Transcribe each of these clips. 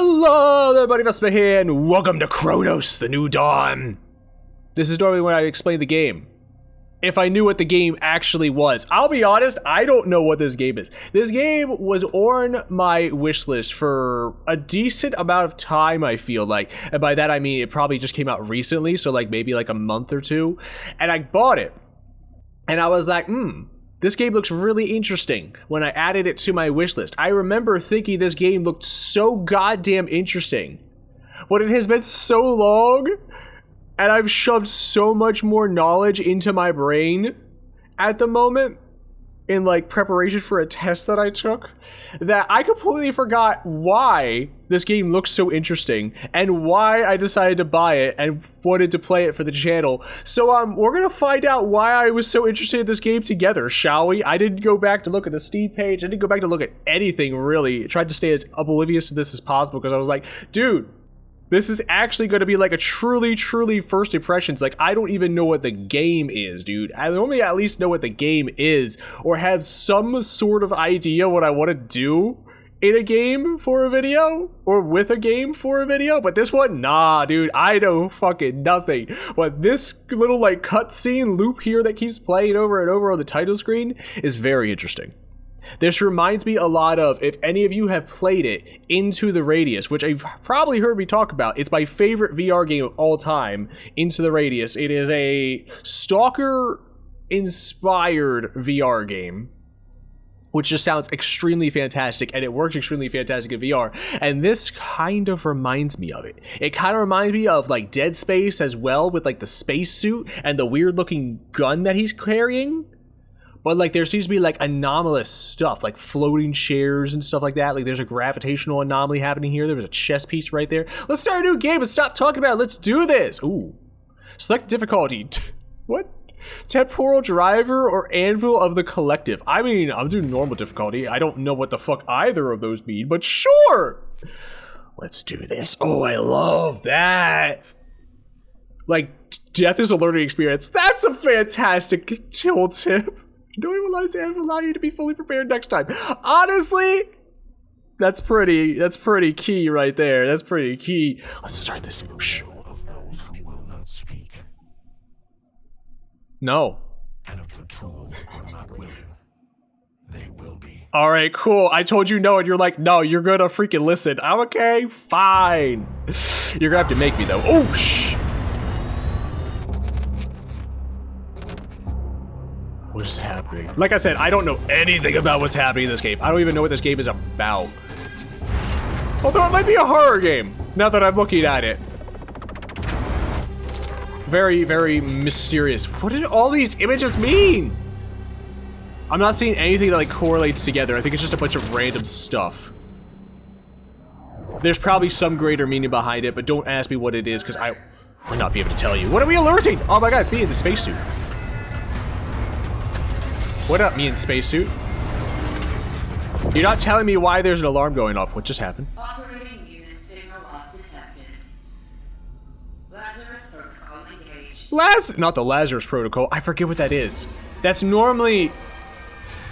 Hello there, buddy. Vesper here, and welcome to Cronos, the New Dawn. This is normally when I explain the game. If I knew what the game actually was. I'll be honest, I don't know what this game is. This game was on my wish list for a decent amount of time, I feel like. And by that I mean it probably just came out recently, so like maybe like a month or two. And I bought it. And I was like, this game looks really interesting when I added it to my wish list. I remember thinking this game looked so goddamn interesting. But it has been so long, and I've shoved so much more knowledge into my brain at the moment in like preparation for a test that I took that I completely forgot why this game looks so interesting and why I decided to buy it and wanted to play it for the channel. So we're gonna find out why I was so interested in this game together, shall we? I didn't go back to look at the Steam page. I didn't go back to look at anything really. I tried to stay as oblivious to this as possible because I was like, dude, this is actually going to be like a truly first impressions. Like, I don't even know what the game is, dude. I only at least know what the game is or have some sort of idea what I want to do in a game for a video or with a game for a video. But this one, nah, dude, I know fucking nothing. But this little like cutscene loop here that keeps playing over and over on the title screen is very interesting. This reminds me a lot of, if any of you have played it, Into the Radius, which you've probably heard me talk about. It's my favorite VR game of all time, Into the Radius. It is a stalker-inspired VR game, which just sounds extremely fantastic, and it works extremely fantastic in VR. And this kind of reminds me of it. It kind of reminds me of like Dead Space as well, with like the spacesuit and the weird-looking gun that he's carrying. But like there seems to be like anomalous stuff, like floating chairs and stuff like that. Like there's a gravitational anomaly happening here. There was a chess piece right there. Let's start a new game and stop talking about it. Let's do this. Ooh. Select difficulty. What? Temporal driver or anvil of the collective. I mean, I'm doing normal difficulty. I don't know what the fuck either of those mean, but sure. Let's do this. Oh, I love that. Like, death is a learning experience. That's a fantastic tool tip. Don't even realize it will allow you to be fully prepared next time. Honestly, that's pretty key right there. That's pretty key. Let's start this illusion. Of those who will not speak. No. And of the tools who are not willing, they will be. All right, cool. I told you no, and you're like, no, you're gonna freaking listen. I'm okay, fine. You're gonna have to make me though. Oh, shh. What is happening? Like I said, I don't know anything about what's happening in this game. I don't even know what this game is about. Although it might be a horror game, now that I'm looking at it. Very mysterious. What did all these images mean? I'm not seeing anything that like correlates together. I think it's just a bunch of random stuff. There's probably some greater meaning behind it, but don't ask me what it is because I will not be able to tell you. What are we alerting? Oh my god, it's me in the spacesuit. What up, me in spacesuit? You're not telling me why there's an alarm going off. What just happened? Operating unit signal loss detected. Lazarus protocol engaged. Not the Lazarus protocol. I forget what that is. That's normally...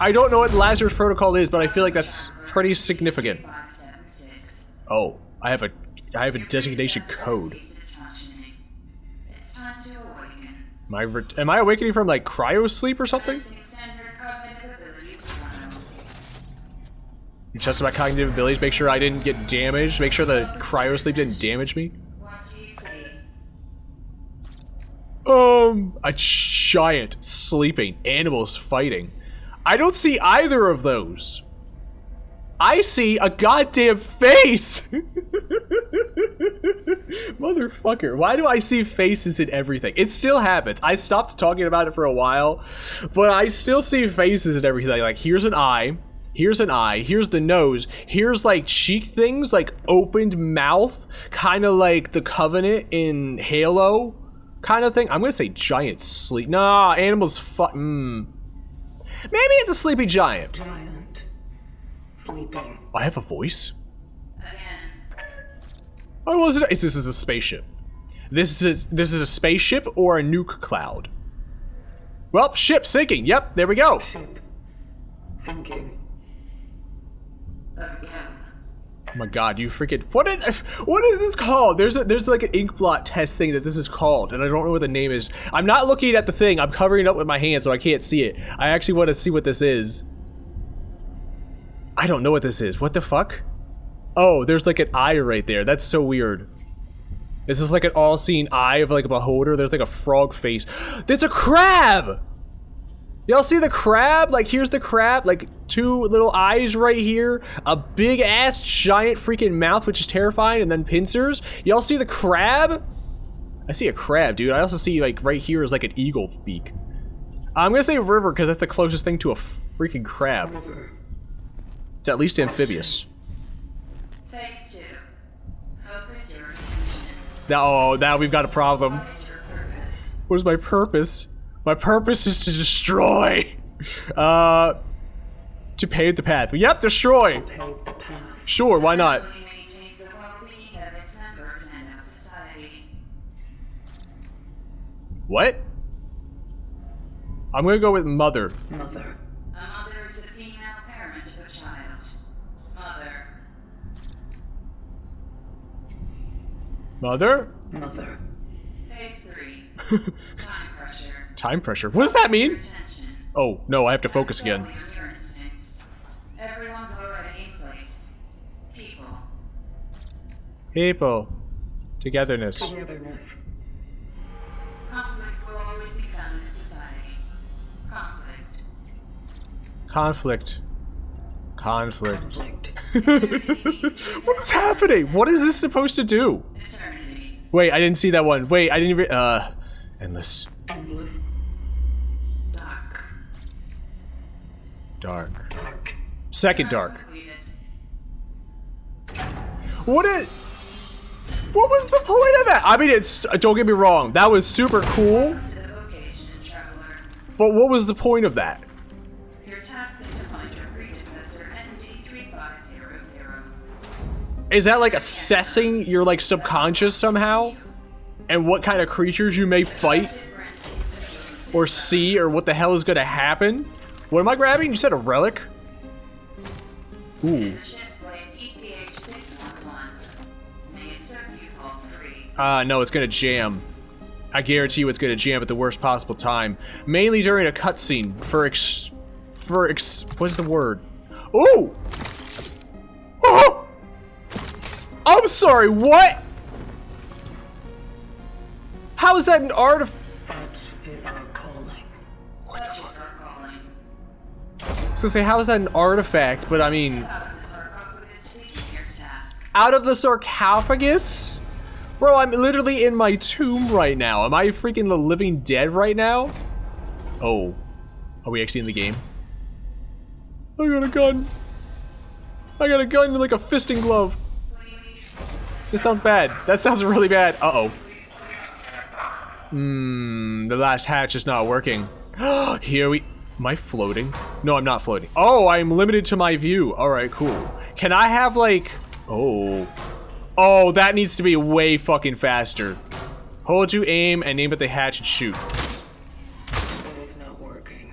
I don't know what Lazarus protocol is, but I feel like that's pretty significant. 576. Oh, I have a designation code. It's time to awaken. Am I awakening from like cryo sleep or something? You test my cognitive abilities, make sure I didn't get damaged, make sure the cryo sleep didn't damage me. What do you see? A giant sleeping, animals fighting. I don't see either of those. I see a goddamn face! Motherfucker, why do I see faces in everything? It still happens. I stopped talking about it for a while, but I still see faces in everything. Like, here's an eye. Here's an eye, here's the nose, here's like cheek things, like opened mouth, kind of like the Covenant in Halo kind of thing. I'm gonna say giant sleep. Nah, animals Maybe it's a sleepy giant. Giant. Sleeping. I have a voice? Again. Oh, well, this is a spaceship. This is a spaceship or a nuke cloud. Well, ship sinking. Yep, there we go. Ship. Sinking. Again. Oh my god, you freaking what is this called? There's like an ink blot test thing that this is called, and I don't know what the name is. I'm not looking at the thing. I'm covering it up with my hand so I can't see it. I actually want to see what this is. I don't know what this is. What the fuck? Oh, there's like an eye right there. That's so weird. This is like an all-seeing eye of like a beholder. There's like a frog face. There's a crab! Y'all see the crab? Like, here's the crab. Like, two little eyes right here. A big-ass giant freaking mouth, which is terrifying. And then pincers. Y'all see the crab? I see a crab, dude. I also see, like, right here is like an eagle beak. I'm gonna say river because that's the closest thing to a freaking crab. It's at least amphibious. Phase 2. Focus your attention. Now we've got a problem. What is your purpose? What is my purpose? My purpose is to destroy. To pave the path. Yep, destroy. Pave the path. Sure, why not? Only maintains the well-being of its members and of society. What? I'm gonna go with mother. Mother. A mother is the female parent of a child. Mother. Mother? Mother. Phase 3. Time pressure. Time pressure. What does that mean? Focus your attention. Oh, no, I have to focus again. Solely on your instincts. Everyone's already in place. People. People. Togetherness. Togetherness. Conflict will always be found in society. Conflict. Conflict. Conflict. Conflict. What is happening? What is this supposed to do? Eternity. Wait, I didn't see that one. Wait, I didn't even, endless. Endless. Dark. Dark. Dark. Second dark. Completed. What was the point of that? I mean, it's, don't get me wrong, that was super cool, To the vocation, traveler. but what was the point of that? Your task is to find your predecessor, ND3500. Is that like assessing your like subconscious somehow? And what kind of creatures you may fight It grants you the ability or see or what the hell is gonna happen? What am I grabbing? You said a relic? Ooh. to the shift blade EPH611. May it serve you fault free. No, it's gonna jam. I guarantee you it's gonna jam at the worst possible time. Mainly during a cutscene what's the word? Ooh! Oh! I'm sorry, what? How is that an artifact? Such is our calling. Such is our calling. I was gonna say, how is that an artifact? But I mean, Out of the sarcophagus to begin your task. out of the sarcophagus? Bro, I'm literally in my tomb right now. Am I freaking the living dead right now? Oh. Are we actually in the game? I got a gun. I got a gun with like a fisting glove. That sounds bad. That sounds really bad. Uh-oh. The last hatch is not working. Here we... Am I floating? No, I'm not floating. Oh, I'm limited to my view. Alright, cool. Can I have like... Oh. Oh, that needs to be way fucking faster. Hold to aim and aim at the hatch and shoot. It is not working.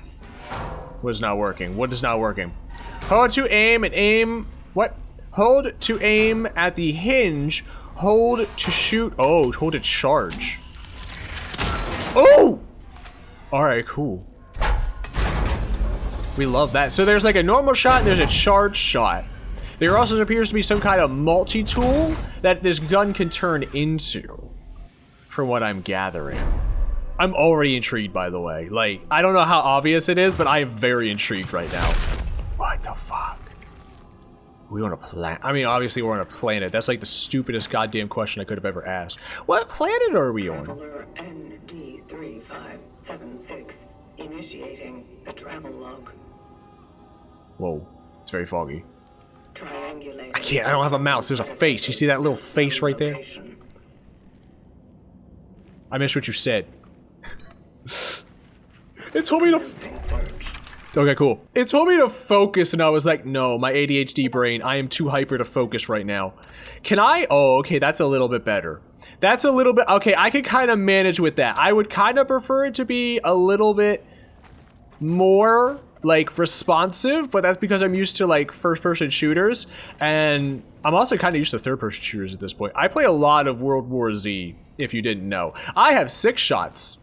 What is not working? What is not working? Hold to aim and aim... What? Hold to aim at the hinge. Hold to shoot... Oh, hold to charge. Oh! Alright, cool. We love that. So there's like a normal shot and there's a charge shot. There also appears to be some kind of multi-tool that this gun can turn into, from what I'm gathering. I'm already intrigued, by the way. Like, I don't know how obvious it is, but I am very intrigued right now. What the fuck? We on a planet? I mean, obviously we're on a planet. That's like the stupidest goddamn question I could have ever asked. What planet are we on? Traveler ND3576 initiating the travel log. Whoa, it's very foggy. Triangulate. I can't, I don't have a mouse. There's a face. You see that little face right there? I missed what you said. It told me to... Okay, cool. It told me to focus and I was like, no, my ADHD brain, I am too hyper to focus right now. Can I? Oh, okay, that's a little bit better. That's a little bit... Okay, I could kind of manage with that. I would kind of prefer it to be a little bit more like responsive, but that's because I'm used to like first-person shooters, and I'm also kind of used to third-person shooters at this point. I play a lot of World War Z, if you didn't know. I have 6 shots.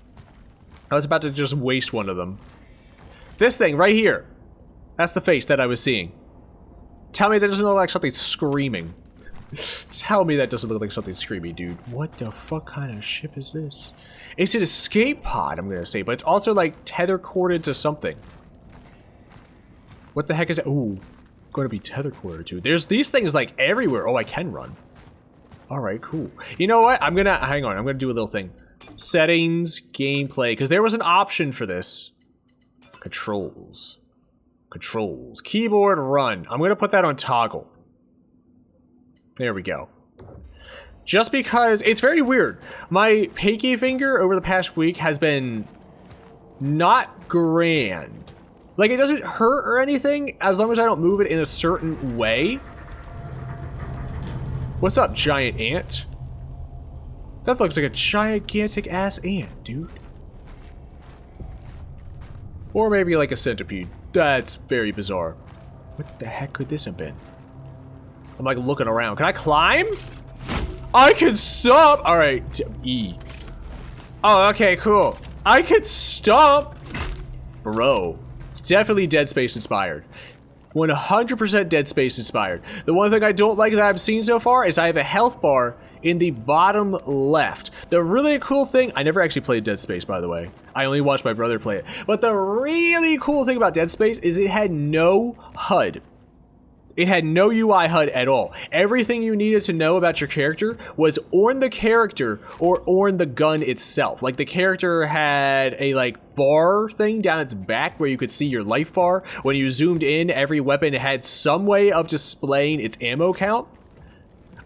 I was about to just waste one of them. This thing right here. That's the face that I was seeing. Tell me that doesn't look like something screaming. Tell me that doesn't look like something screaming, dude. What the fuck kind of ship is this? It's an escape pod, I'm gonna say, but it's also like tether corded to something. What the heck is that? Ooh, going to be tether corded to. There's these things like everywhere. Oh, I can run. All right, cool. You know what? I'm gonna hang on. I'm gonna do a little thing. Settings, gameplay, because there was an option for this. Controls. Controls. Keyboard run. I'm gonna put that on toggle. There we go. Just because it's very weird. My pinky finger over the past week has been not grand. Like, it doesn't hurt or anything as long as I don't move it in a certain way. What's up, giant ant? That looks like a gigantic ass ant, dude. Or maybe like a centipede. That's very bizarre. What the heck could this have been? I'm like looking around. Can I climb? I can stomp. All right, E. Oh, okay, cool. I can stomp. Bro, definitely Dead Space inspired. 100% Dead Space inspired. The one thing I don't like that I've seen so far is I have a health bar in the bottom left. The really cool thing, I never actually played Dead Space, by the way. I only watched my brother play it. But the really cool thing about Dead Space is it had no HUD. It had no UI HUD at all. Everything you needed to know about your character was on the character or on the gun itself. Like, the character had a like bar thing down its back where you could see your life bar. When you zoomed in, every weapon had some way of displaying its ammo count.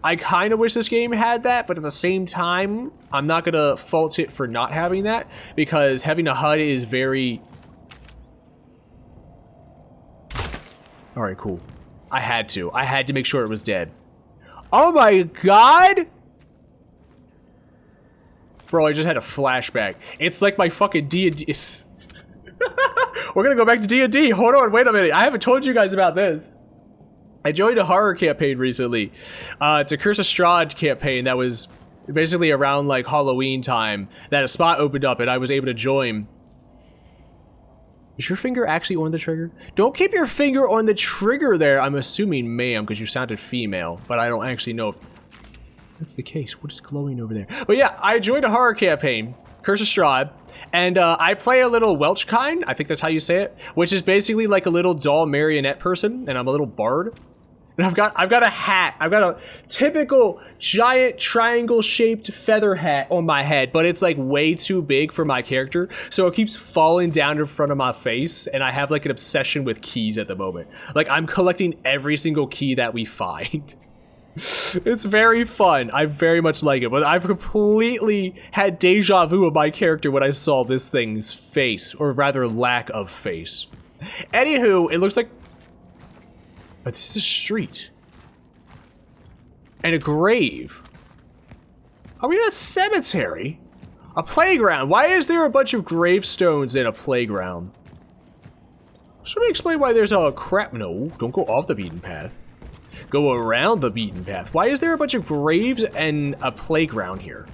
I kind of wish this game had that, but at the same time, I'm not going to fault it for not having that, because having a HUD is very... Alright, cool. I had to make sure it was dead. Oh my god! Bro, I just had a flashback. It's like my fucking D&D. We're gonna go back to D&D. Hold on, wait a minute. I haven't told you guys about this. I joined a horror campaign recently. It's a Curse of Strahd campaign that was basically around like Halloween time that a spot opened up and I was able to join. Is your finger actually on the trigger? Don't keep your finger on the trigger there. I'm assuming ma'am, because you sounded female, but I don't actually know if that's the case. What is glowing over there? But yeah, I joined a horror campaign, Curse of Strahd, and I play a little Welchkind, I think that's how you say it, which is basically like a little doll marionette person, and I'm a little bard. And I've got a hat. I've got a typical giant triangle-shaped feather hat on my head, but it's like way too big for my character, so it keeps falling down in front of my face, and I have like an obsession with keys at the moment. Like, I'm collecting every single key that we find. It's very fun. I very much like it, but I've completely had deja vu of my character when I saw this thing's face, or rather lack of face. Anywho, it looks like... But this is a street. And a grave. Are we in a cemetery? A playground. Why is there a bunch of gravestones in a playground? Should we explain why there's a crap... No, don't go off the beaten path. Go around the beaten path. Why is there a bunch of graves and a playground here?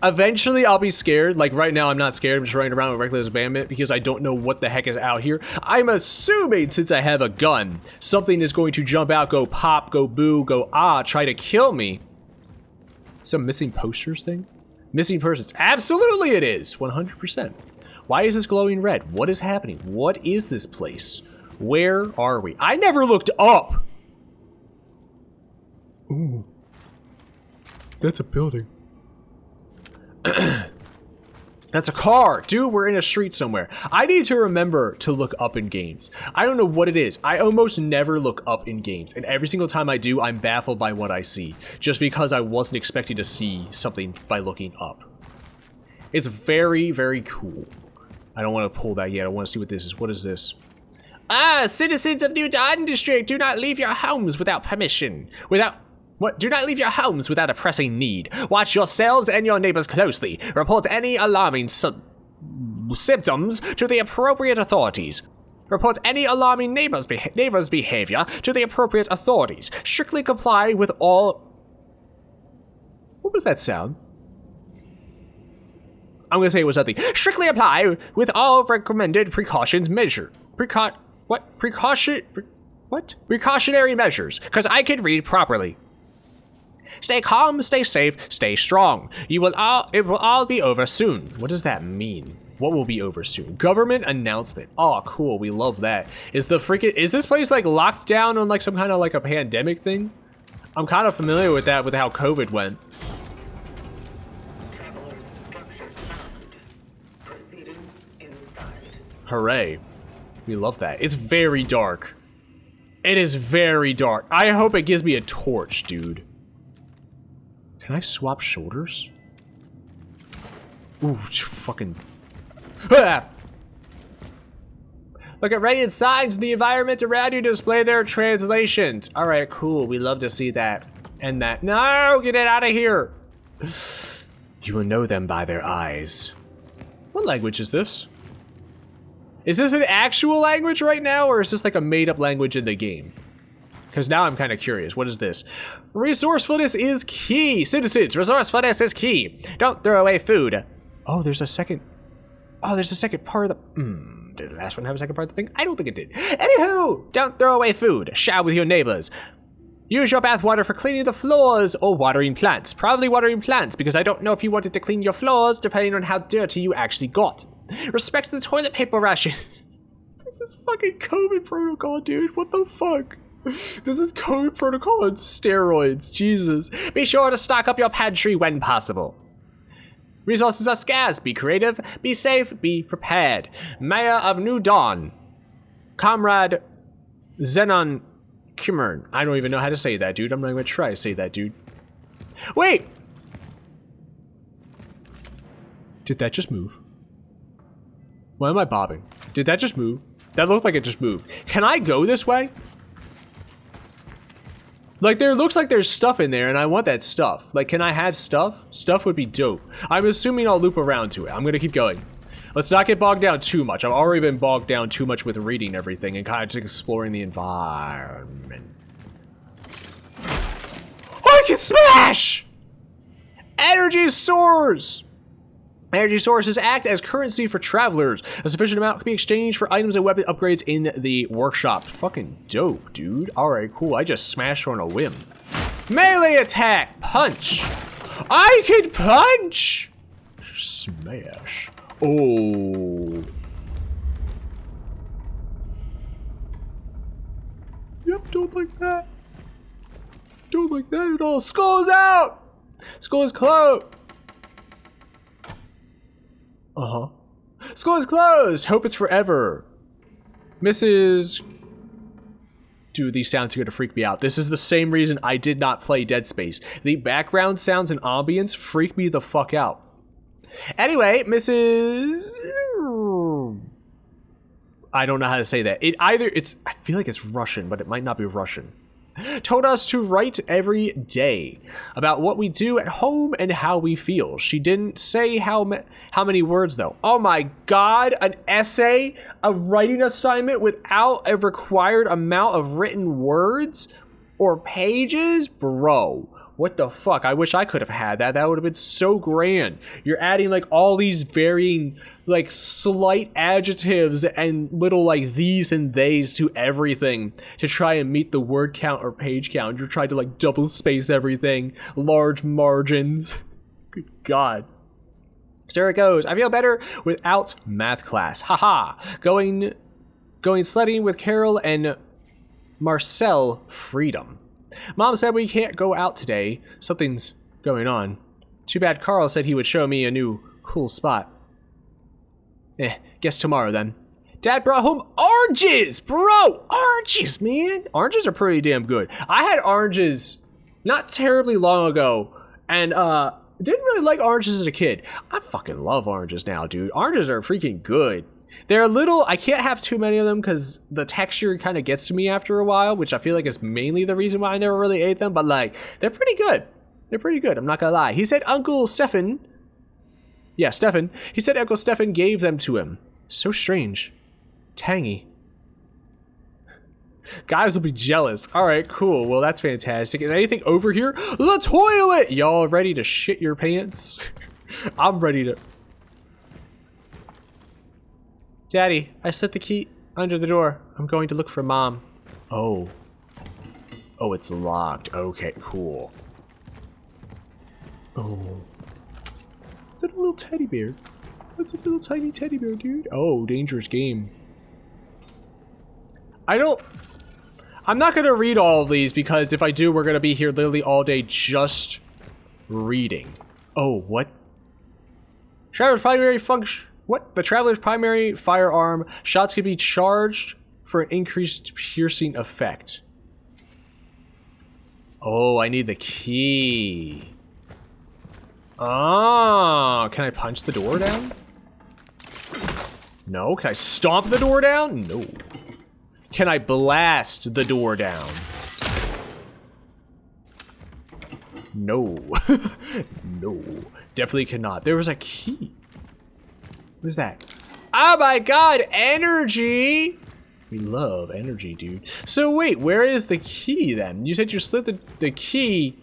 Eventually, I'll be scared. Like, right now, I'm not scared. I'm just running around with reckless abandonment because I don't know what the heck is out here. I'm assuming, since I have a gun, something is going to jump out, go pop, go boo, go ah, try to kill me. Some missing posters thing? Missing persons. Absolutely it is. 100%. Why is this glowing red? What is happening? What is this place? Where are we? I never looked up. Ooh. That's a building. That's a car. Dude, we're in a street somewhere. I need to remember to look up in games. I don't know what it is. I almost never look up in games. And every single time I do, I'm baffled by what I see. Just because I wasn't expecting to see something by looking up. It's very, very cool. I don't want to pull that yet. I want to see what this is. What is this? Ah, citizens of New Dawn District, do not leave your homes without permission. What? Do not leave your homes without a pressing need. Watch yourselves and your neighbors closely. Report any alarming symptoms to the appropriate authorities. Report any alarming neighbor's behavior to the appropriate authorities. Strictly comply with all... What was that sound? I'm gonna say it was nothing. Strictly apply with all recommended precautions measure. Precautionary measures, because I can read properly. Stay calm, stay safe, stay strong. It will all be over soon. What does that mean? What will be over soon? Government announcement. Oh, cool. We love that. Is this place like locked down on like some kind of like a pandemic thing? I'm kind of familiar with that, with how COVID went. Travelers' structures found. Proceeding inside. Hooray. We love that. It's very dark. It is very dark. I hope it gives me a torch, dude. Can I swap shoulders? Ooh, fucking... Ah! Look at radiant signs in the environment around you to display their translations. Alright, cool. We love to see that. And that. No! Get it out of here! You will know them by their eyes. What language is this? Is this an actual language right now, or is this like a made-up language in the game? Because now I'm kind of curious. What is this? Resourcefulness is key. Citizens, resourcefulness is key. Don't throw away food. Oh, there's a second... Oh, there's a second part of the... Did the last one have a second part of the thing? I don't think it did. Anywho, don't throw away food. Share with your neighbors. Use your bathwater for cleaning the floors or watering plants. Probably watering plants, because I don't know if you wanted to clean your floors, depending on how dirty you actually got. Respect the toilet paper ration. This is fucking COVID protocol, dude. What the fuck? This is COVID protocol on steroids. Jesus. Be sure to stock up your pantry when possible. Resources are scarce. Be creative, be safe, be prepared. Mayor of New Dawn. Comrade Zenon Kimmern. I don't even know how to say that, dude. I'm not gonna try to say that, dude. Wait! Did that just move? Why am I bobbing? Did that just move? That looked like it just moved. Can I go this way? Like, there looks like there's stuff in there, and I want that stuff. Like, can I have stuff? Stuff would be dope. I'm assuming I'll loop around to it. I'm gonna keep going. Let's not get bogged down too much. I've already been bogged down too much with reading everything and kind of just exploring the environment. I can smash! Energy soars! Energy sources act as currency for travelers. A sufficient amount can be exchanged for items and weapon upgrades in the workshop. Fucking dope, dude. Alright, cool. I just smashed on a whim. Melee attack! Punch! I can punch! Smash. Oh. Yep, don't like that. Don't like that at all. Skull's out! Skull is closed! Uh-huh. School is closed! Hope it's forever. Mrs... Dude, these sounds are gonna freak me out. This is the same reason I did not play Dead Space. The background sounds and ambience freak me the fuck out. Anyway, Mrs... I don't know how to say that. I feel like it's Russian, but it might not be Russian. Told us to write every day about what we do at home and how we feel. She didn't say how many words though. Oh my god, an essay, a writing assignment without a required amount of written words or pages? Bro, what the fuck? I wish I could have had that. That would have been so grand. You're adding like all these varying like slight adjectives and little like these and theys to everything to try and meet the word count or page count. You're trying to like double space everything, large margins. Good god. So there it goes. I feel better without math class. Haha. Going sledding with Carol and Marcel Freedom. Mom said we can't go out today. Something's going on. Too bad Carl said he would show me a new cool spot. Guess tomorrow then. Dad brought home oranges! Bro! Oranges, man! Oranges are pretty damn good. I had oranges not terribly long ago, and didn't really like oranges as a kid. I fucking love oranges now, dude. Oranges are freaking good. They're a little, I can't have too many of them because the texture kind of gets to me after a while, which I feel like is mainly the reason why I never really ate them, but like, they're pretty good. They're pretty good, I'm not gonna lie. He said Uncle Stefan Yeah, Stefan. He said Uncle Stefan gave them to him. So strange. Tangy. Guys will be jealous. Alright, cool. Well, that's fantastic. Is anything over here? The toilet! Y'all ready to shit your pants? I'm ready to... Daddy, I slipped the key under the door. I'm going to look for Mom. Oh. Oh, it's locked. Okay, cool. Oh. Is that a little teddy bear? That's a little tiny teddy bear, dude. Oh, dangerous game. I'm not going to read all of these because if I do, we're going to be here literally all day just reading. Oh, what? Traveler's primary function. What? The Traveler's primary firearm. Shots can be charged for an increased piercing effect. Oh, I need the key. Oh, can I punch the door down? No. Can I stomp the door down? No. Can I blast the door down? No. No. Definitely cannot. There was a key. What is that? Oh my god, energy! We love energy, dude. So wait, where is the key then? You said you slid the key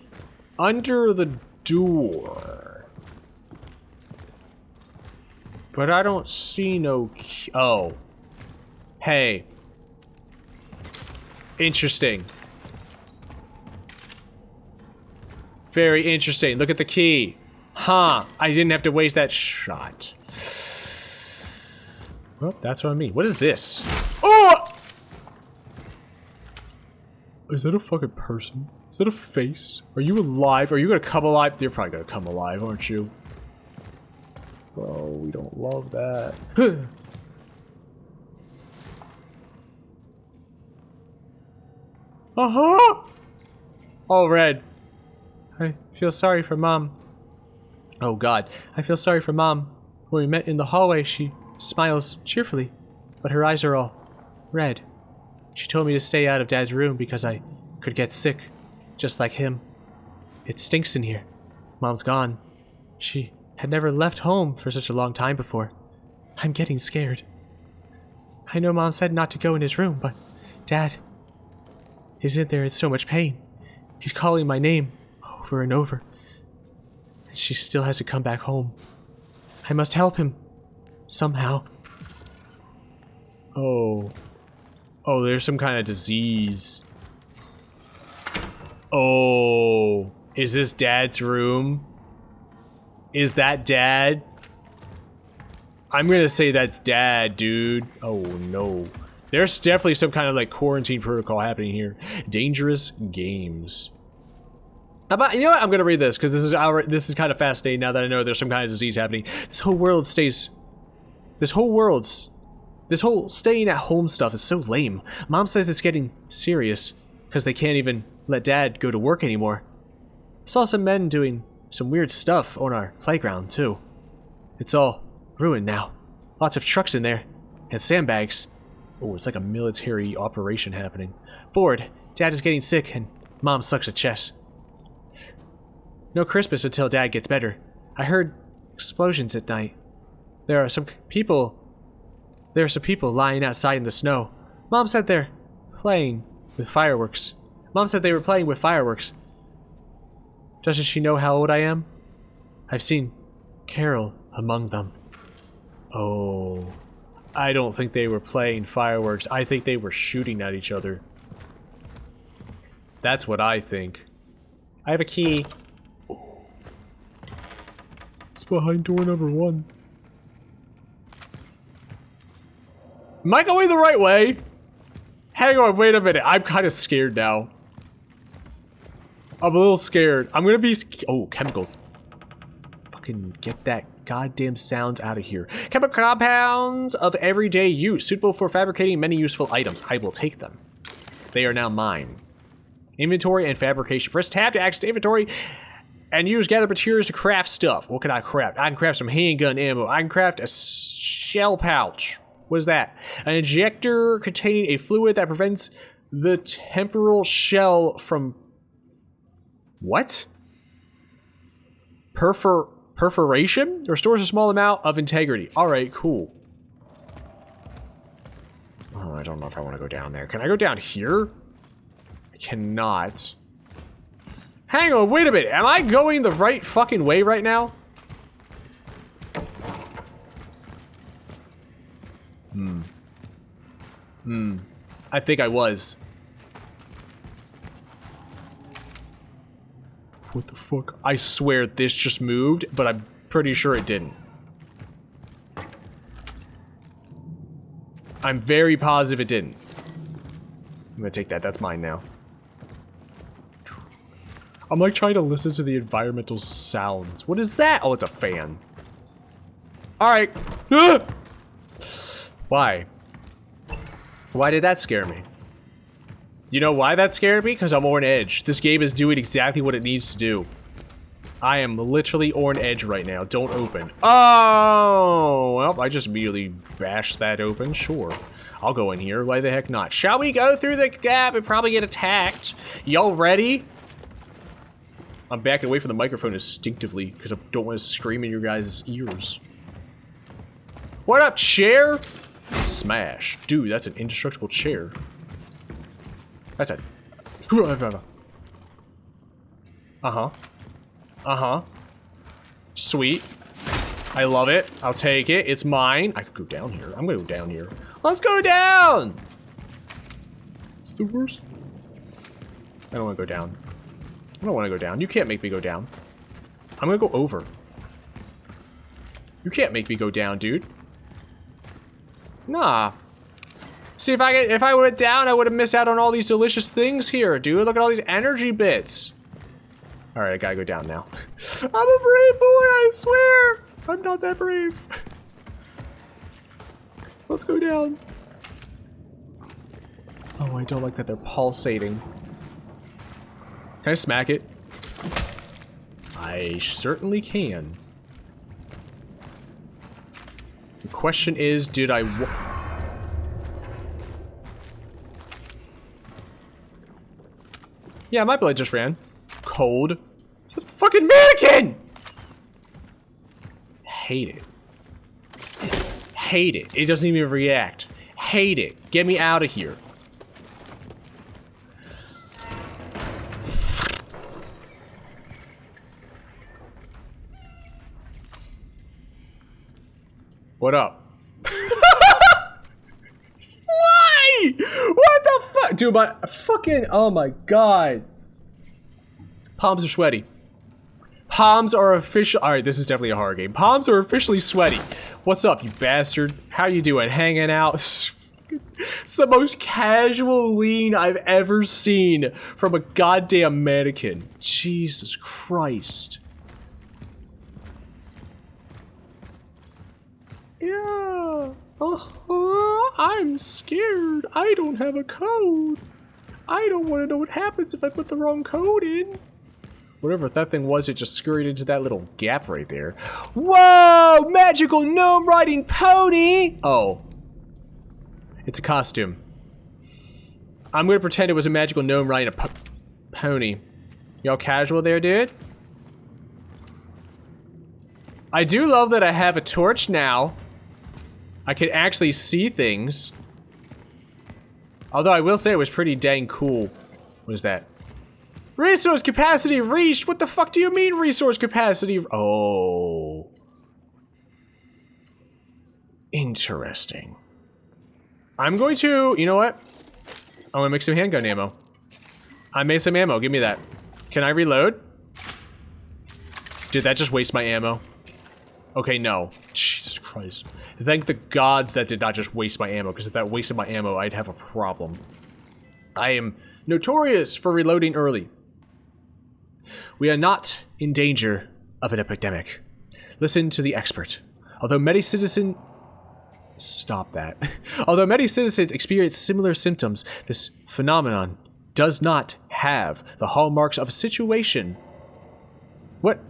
under the door. But I don't see no key. Oh. Hey. Interesting. Very interesting. Look at the key. Huh. I didn't have to waste that shot. Well, that's what I mean. What is this? Oh! Is that a fucking person? Is that a face? Are you alive? Are you gonna come alive? You're probably gonna come alive, aren't you? Bro, we don't love that. Uh-huh! Oh, red. I feel sorry for Mom. Oh, God. I feel sorry for Mom. When we met in the hallway, she smiles cheerfully, but her eyes are all red. She told me to stay out of Dad's room because I could get sick, just like him. It stinks in here. Mom's gone. She had never left home for such a long time before. I'm getting scared. I know Mom said not to go in his room, but Dad is in there in so much pain. He's calling my name over and over. And she still has to come back home. I must help him. Somehow. Oh. Oh, there's some kind of disease. Oh. Is this Dad's room? Is that Dad? I'm gonna say that's Dad, dude. Oh, no. There's definitely some kind of, like, quarantine protocol happening here. Dangerous games. You know what? I'm gonna read this, because this is kind of fascinating now that I know there's some kind of disease happening. This whole staying at home stuff is so lame. Mom says it's getting serious, because they can't even let Dad go to work anymore. Saw some men doing some weird stuff on our playground, too. It's all ruined now. Lots of trucks in there, and sandbags. Oh, it's like a military operation happening. Bored. Dad is getting sick, and Mom sucks at chess. No Christmas until Dad gets better. I heard explosions at night. There are some people lying outside in the snow. Mom said they're playing with fireworks. Mom said they were playing with fireworks. Doesn't she know how old I am? I've seen Carol among them. Oh. I don't think they were playing fireworks. I think they were shooting at each other. That's what I think. I have a key. It's behind door number 1. Am I going the right way? Hang on, wait a minute. I'm kind of scared now. I'm a little scared. I'm gonna be... Oh, chemicals. Fucking get that goddamn sounds out of here. Chemical compounds of everyday use, suitable for fabricating many useful items. I will take them. They are now mine. Inventory and fabrication. Press tab to access inventory and use gather materials to craft stuff. What can I craft? I can craft some handgun ammo. I can craft a shell pouch. What is that? An injector containing a fluid that prevents the temporal shell from... What? Perforation restores a small amount of integrity. All right, cool. Oh, I don't know if I want to go down there. Can I go down here? I cannot. Hang on, wait a minute. Am I going the right fucking way right now? I think I was. What the fuck? I swear this just moved, but I'm pretty sure it didn't. I'm very positive it didn't. I'm gonna take that. That's mine now. I'm like trying to listen to the environmental sounds. What is that? Oh, it's a fan. Alright. Ah! Why? Why did that scare me? You know why that scared me? Because I'm on edge. This game is doing exactly what it needs to do. I am literally on edge right now. Don't open. Oh! Well, I just immediately bashed that open. Sure. I'll go in here. Why the heck not? Shall we go through the gap and probably get attacked? Y'all ready? I'm backing away from the microphone instinctively because I don't want to scream in your guys' ears. What up, chair? Smash. Dude, that's an indestructible chair. That's a... Uh-huh. Uh-huh. Sweet. I love it. I'll take it. It's mine. I could go down here. I'm gonna go down here. Let's go down! It's the worst. I don't want to go down. I don't want to go down. You can't make me go down. I'm gonna go over. You can't make me go down, dude. Nah. See, if I went down, I would have missed out on all these delicious things here, dude. Look at all these energy bits. All right, I gotta go down now. I'm a brave boy, I swear. I'm not that brave. Let's go down. Oh, I don't like that they're pulsating. Can I smack it? I certainly can. The question is, did I... Yeah, my blood just ran. Cold. It's a fucking mannequin! Hate it. Hate it. It doesn't even react. Hate it. Get me out of here. What up? Why? What the fuck? Dude, my fucking... Oh my god. Palms are sweaty. Palms are official... Alright, this is definitely a horror game. Palms are officially sweaty. What's up, you bastard? How you doing? Hanging out? It's the most casual lean I've ever seen from a goddamn mannequin. Jesus Christ. Yeah. I'm scared. I don't have a code. I don't want to know what happens if I put the wrong code in. Whatever that thing was, it just scurried into that little gap right there. Whoa! Magical gnome riding pony! Oh. It's a costume. I'm gonna pretend it was a magical gnome riding a pony. Y'all casual there, dude? I do love that I have a torch now. I can actually see things. Although I will say it was pretty dang cool. What is that? Resource capacity reached! What the fuck do you mean resource capacity? Oh. Interesting. I'm going to, you know what? I'm gonna make some handgun ammo. I made some ammo, give me that. Can I reload? Did that just waste my ammo? Okay, no. Jesus Christ. Thank the gods that did not just waste my ammo, because if that wasted my ammo, I'd have a problem. I am notorious for reloading early. We are not in danger of an epidemic. Listen to the expert. Although many citizens... Stop that. Although many citizens experience similar symptoms, this phenomenon does not have the hallmarks of a situation... What?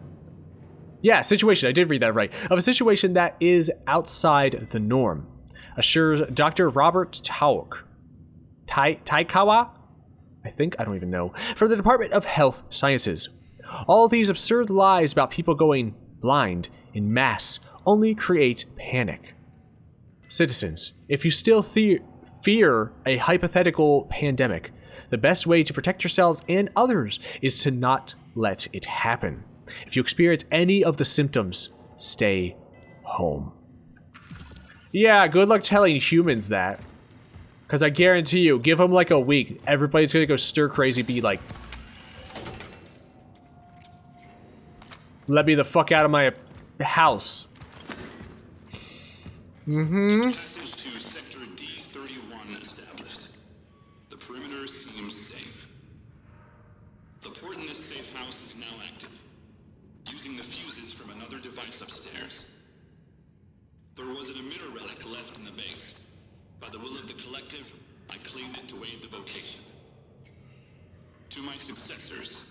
Yeah, situation. I did read that right. Of a situation that is outside the norm, assures Dr. Robert Taikawa? I think? I don't even know. From the Department of Health Sciences. All these absurd lies about people going blind, in mass, only create panic. Citizens, if you still fear a hypothetical pandemic, the best way to protect yourselves and others is to not let it happen. If you experience any of the symptoms, stay home. Yeah, good luck telling humans that. Because I guarantee you, give them like a week, everybody's gonna go stir crazy, be like, let me the fuck out of my house. Passage to Sector D31 established. The perimeter seems safe. The port in this safe house is now active, using the fuses from another device upstairs. There was an emitter relic left in the base. By the will of the collective, I claimed it to aid the vocation. To my successors,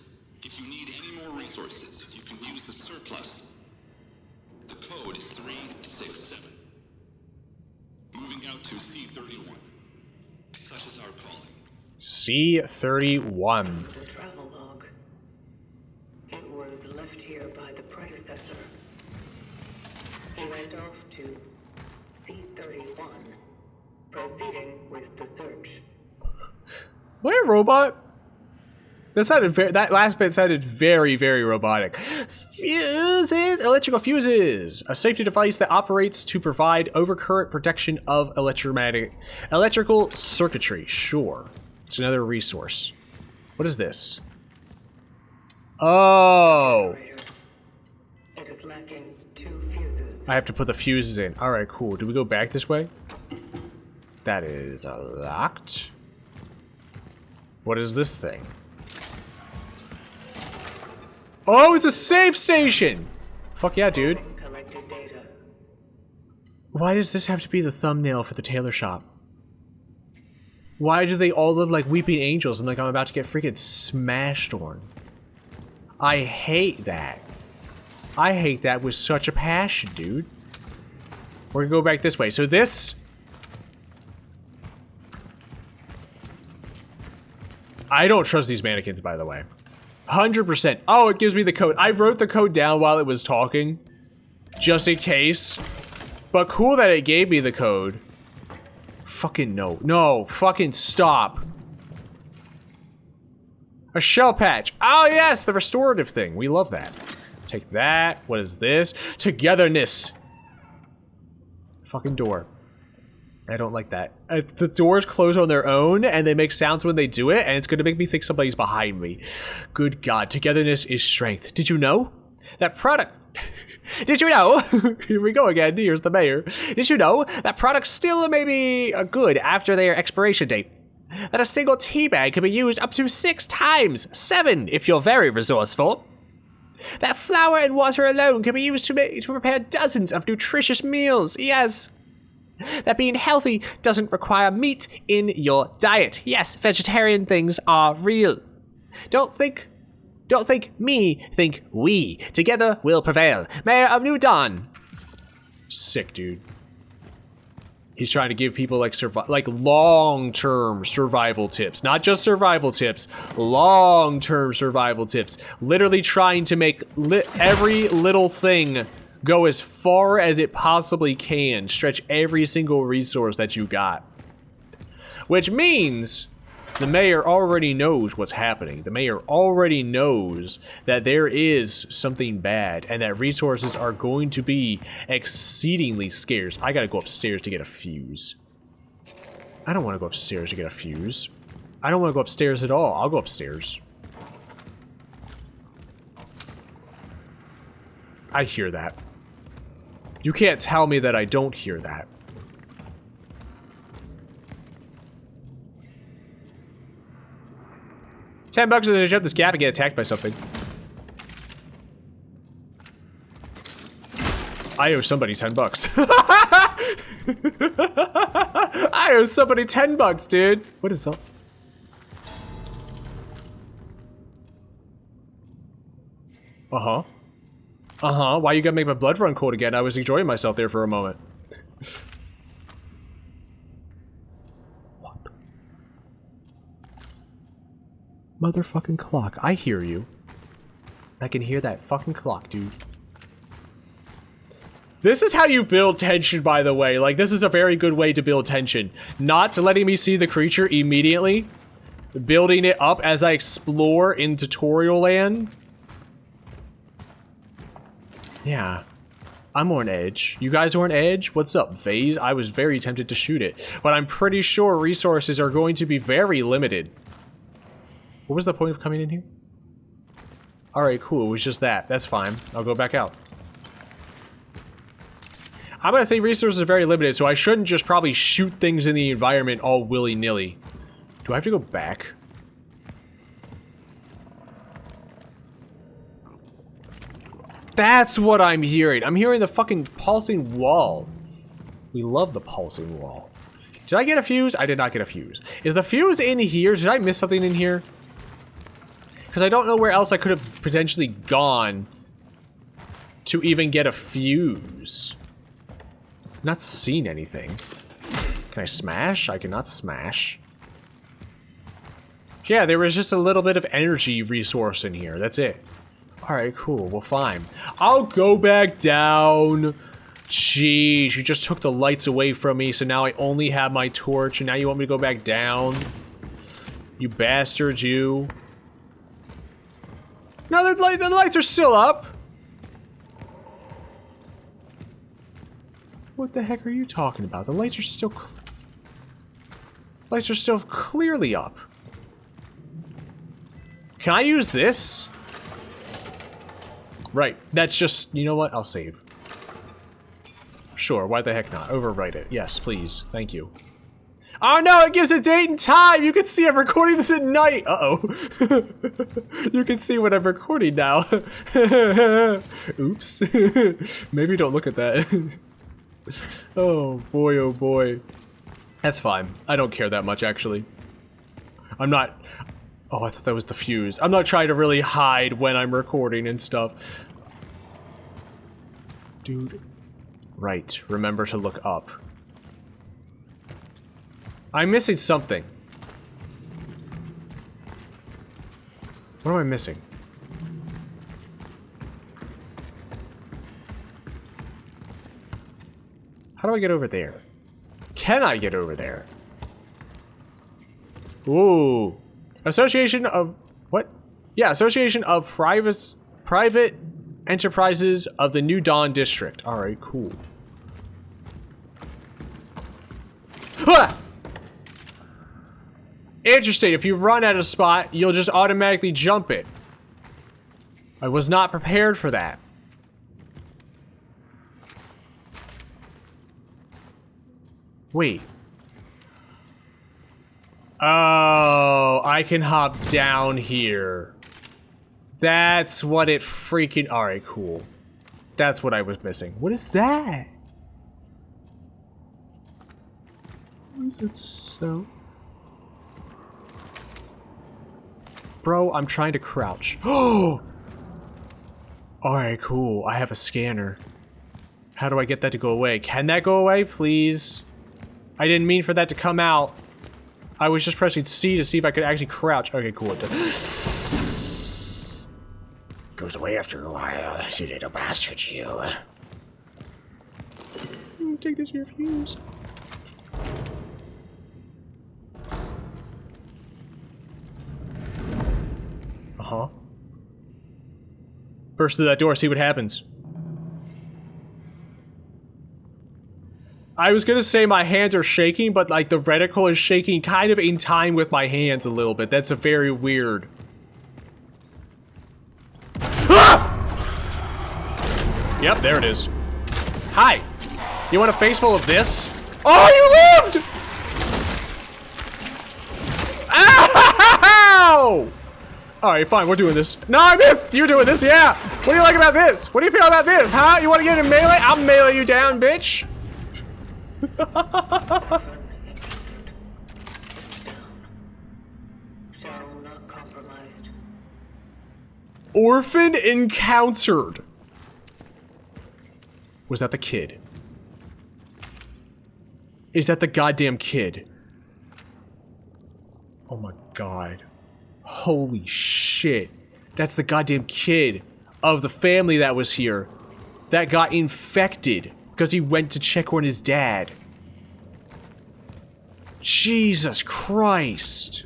if you need any more resources, you can use the surplus. The code is 367. Moving out to C31. Such is our calling. C31. The travel log. It was left here by the predecessor. He went off to C31, proceeding with the search. What a robot. That last bit sounded very, very robotic. Fuses! Electrical fuses! A safety device that operates to provide overcurrent protection of electrical circuitry. Sure. It's another resource. What is this? Oh! It is lacking 2 fuses. I have to put the fuses in. Alright, cool. Do we go back this way? That is locked. What is this thing? Oh, it's a safe station! Fuck yeah, dude. Collected data. Why does this have to be the thumbnail for the tailor shop? Why do they all look like weeping angels and like I'm about to get freaking smashed on? I hate that. I hate that with such a passion, dude. We're gonna go back this way. So this... I don't trust these mannequins, by the way. 100%. Oh, it gives me the code. I wrote the code down while it was talking, just in case. But cool that it gave me the code. Fucking no. No, fucking stop. A shell patch. Oh yes, the restorative thing. We love that. Take that. What is this? Togetherness. Fucking door. I don't like that. The doors close on their own, and they make sounds when they do it, and it's going to make me think somebody's behind me. Good God. Togetherness is strength. Did you know? That product... Did you know? Here we go again. Here's the mayor. Did you know that products still may be good after their expiration date? That a single tea bag can be used up to 6 times. 7 if you're very resourceful. That flour and water alone can be used to prepare dozens of nutritious meals. Yes. That being healthy doesn't require meat in your diet. Yes, vegetarian things are real. Don't think me, think we. Together we'll prevail. Mayor of New Dawn. Sick, dude. He's trying to give people like long-term survival tips. Not just survival tips. Long-term survival tips. Literally trying to make every little thing go as far as it possibly can. Stretch every single resource that you got. Which means the mayor already knows what's happening. The mayor already knows that there is something bad and that resources are going to be exceedingly scarce. I gotta go upstairs to get a fuse. I don't want to go upstairs to get a fuse. I don't want to go upstairs at all. I'll go upstairs. I hear that. You can't tell me that I don't hear that. $10 as I jump this gap and get attacked by something. I owe somebody $10. I owe somebody $10, dude. What is up? Uh-huh. Uh-huh. Why you gotta make my blood run cold again? I was enjoying myself there for a moment. What the? Motherfucking clock. I hear you. I can hear that fucking clock, dude. This is how you build tension, by the way. Like, this is a very good way to build tension. Not letting me see the creature immediately. Building it up as I explore in tutorial land. Yeah. I'm on edge. You guys are on edge? What's up, Vase? I was very tempted to shoot it. But I'm pretty sure resources are going to be very limited. What was the point of coming in here? Alright, cool. It was just that. That's fine. I'll go back out. I'm gonna say resources are very limited, so I shouldn't just probably shoot things in the environment all willy-nilly. Do I have to go back? That's what I'm hearing. I'm hearing the fucking pulsing wall. We love the pulsing wall. Did I get a fuse? I did not get a fuse. Is the fuse in here? Did I miss something in here? Because I don't know where else I could have potentially gone to even get a fuse. Not seen anything. Can I smash? I cannot smash. Yeah, there was just a little bit of energy resource in here. That's it. Alright, cool. Well, fine. I'll go back down. Jeez, you just took the lights away from me, so now I only have my torch, and now you want me to go back down? You bastard, you. No, the lights are still up. What the heck are you talking about? The lights are still... lights are still clearly up. Can I use this? Right, that's just, you know what? I'll save. Sure, why the heck not? Overwrite it. Yes, please. Thank you. Oh no, it gives a date and time! You can see I'm recording this at night! Uh-oh. You can see what I'm recording now. Oops. Maybe don't look at that. Oh boy, oh boy. That's fine. I don't care that much, actually. I'm not... Oh, I thought that was the fuse. I'm not trying to really hide when I'm recording and stuff. Dude. Right. Remember to look up. I'm missing something. What am I missing? How do I get over there? Can I get over there? Ooh. Association of... What? Yeah, Association of Private Enterprises of the New Dawn District. Alright, cool. Ah! Interesting. If you run at a spot, you'll just automatically jump it. I was not prepared for that. Wait. Oh, I can hop down here. That's what it freaking... Alright, cool. That's what I was missing. What is that? Is it so? Bro, I'm trying to crouch. Oh! Alright, cool. I have a scanner. How do I get that to go away? Can that go away, please? I didn't mean for that to come out. I was just pressing C to see if I could actually crouch. Okay, cool. It goes away after a while, you little bastard, you. Take this here, fuse. Uh-huh. Burst through that door, see what happens. I was gonna say my hands are shaking, but like the reticle is shaking kind of in time with my hands a little bit. That's a very weird. Ah! Yep, there it is. Hi. You want a face full of this? Oh, you lived! Ow! Alright, fine, we're doing this. No, I missed! You're doing this, yeah! What do you like about this? What do you feel about this, huh? You want to get in melee? I'll melee you down, bitch! Shall not compromised. Orphan encountered. Was that the kid? Is that the goddamn kid? Oh my god. Holy shit. That's the goddamn kid of the family that was here. that got infected because he went to check on his dad. Jesus Christ.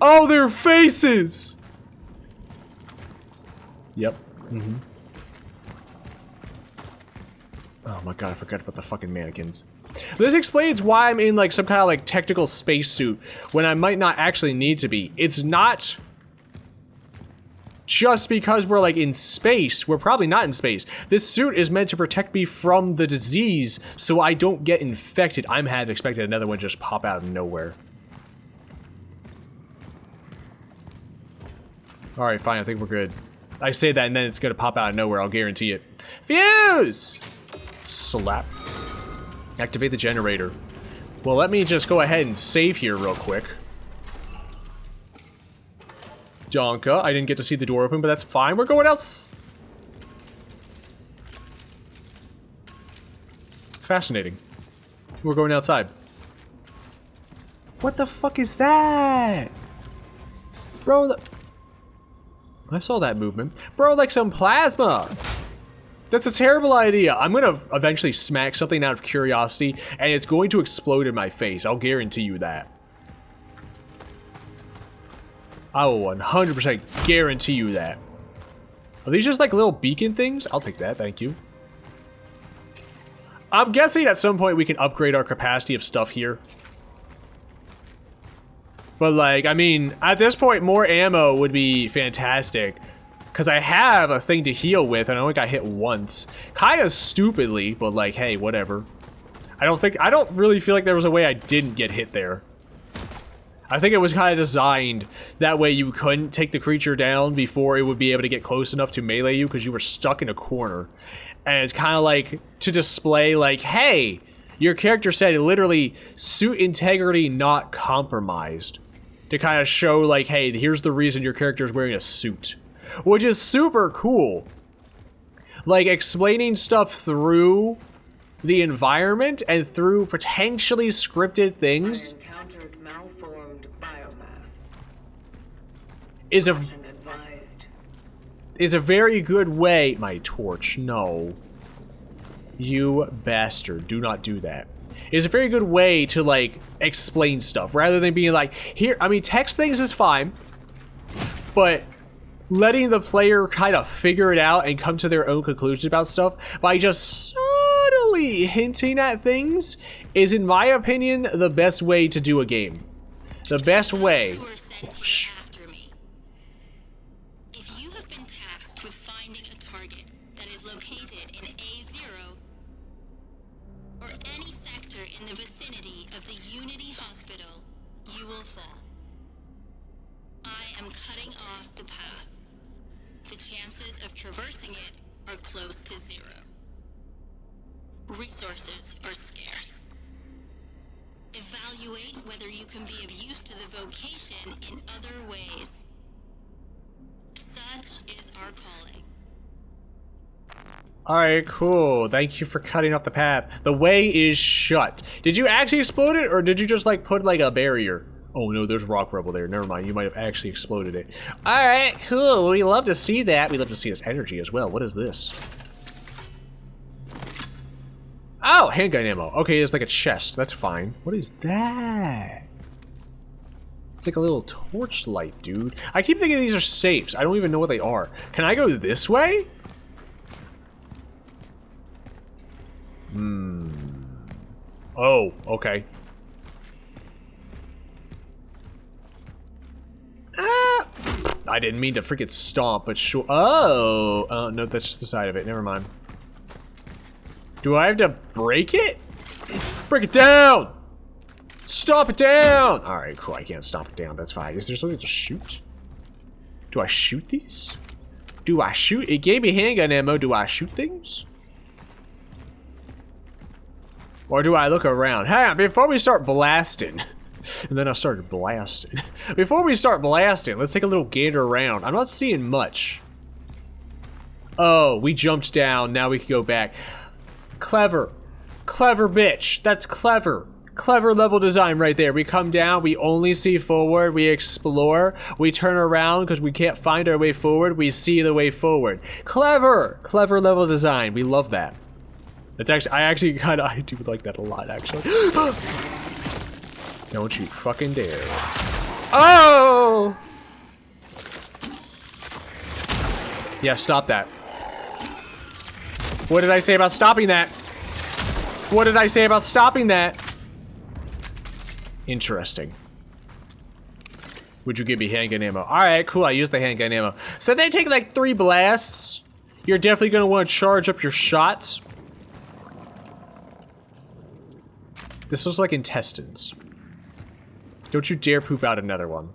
Oh, their faces! Yep. Mm-hmm. Oh my god, I forgot about the fucking mannequins. This explains why I'm in like some kind of like technical spacesuit when I might not actually need to be. It's not just because we're like in space. We're probably not in space. This suit is meant to protect me from the disease so I don't get infected. I'm half expecting another one just pop out of nowhere. Alright, fine, I think we're good. I say that and then it's gonna pop out of nowhere, I'll guarantee it. Fuse! Slap. Activate the generator. Well, let me just go ahead and save here real quick. Donka, I didn't get to see the door open, but that's fine. We're going else. Fascinating. We're going outside. What the fuck is that? Bro, I saw that movement. Bro, like some plasma. That's a terrible idea. I'm gonna eventually smack something out of curiosity, and it's going to explode in my face. I'll guarantee you that. I will 100% guarantee you that. Are these just like little beacon things? I'll take that, thank you. I'm guessing at some point we can upgrade our capacity of stuff here. But like, I mean, at this point, more ammo would be fantastic. Because I have a thing to heal with, and I only got hit once. Kinda stupidly, but like, hey, whatever. I don't really feel like there was a way I didn't get hit there. I think it was kind of designed that way you couldn't take the creature down before it would be able to get close enough to melee you because you were stuck in a corner. And it's kind of like to display like, hey, your character said literally suit integrity not compromised. To kind of show like, hey, here's the reason your character is wearing a suit. Which is super cool. Like, explaining stuff through the environment and through potentially scripted things I encountered malformed biomass. is Caution advised. a very good way. My torch, no. You bastard, do not do that. It's a very good way to, like, explain stuff rather than being like, here, I mean, text things is fine, but letting the player kind of figure it out and come to their own conclusions about stuff by just subtly hinting at things is, in my opinion, the best way to do a game. The best way. Who are sent here after me. If you have been tasked with finding a target that is located in A0 or any sector in the vicinity of the Unity Hospital, you will fall. I am cutting off the path. The chances of traversing it are close to zero. Resources are scarce. Evaluate whether you can be of use to the vocation in other ways. Such is our calling. Alright, cool. Thank you for cutting off the path. The way is shut. Did you actually explode it, or did you just, like, put, like, a barrier? Oh no, there's rock rubble there. Never mind, you might have actually exploded it. Alright, cool. We love to see that. We love to see this energy as well. What is this? Oh, handgun ammo. Okay, it's like a chest. That's fine. What is that? It's like a little torchlight, dude. I keep thinking these are safes. I don't even know what they are. Can I go this way? Oh, okay. I didn't mean to freaking stomp, but sure. Oh, no, that's just the side of it. Never mind. Do I have to break it? Break it down! Stomp it down! Alright, cool. I can't stomp it down. That's fine. Is there something to shoot? Do I shoot these? Do I shoot? It gave me handgun ammo. Do I shoot things? Or do I look around? Hey, before we start blasting. And then I started blasting. Before we start blasting, let's take a little gander around. I'm not seeing much. Oh, we jumped down. Now we can go back. Clever. Clever bitch. That's clever. Clever level design right there. We come down, we only see forward, we explore, we turn around because we can't find our way forward, we see the way forward. Clever! Clever level design. We love that. It's actually, I do like that a lot, actually. Don't you fucking dare. Oh! Yeah, stop that. What did I say about stopping that? What did I say about stopping that? Interesting. Would you give me handgun ammo? Alright, cool, I used the handgun ammo. So they take like 3 blasts. You're definitely gonna want to charge up your shots. This looks like intestines. Don't you dare poop out another one.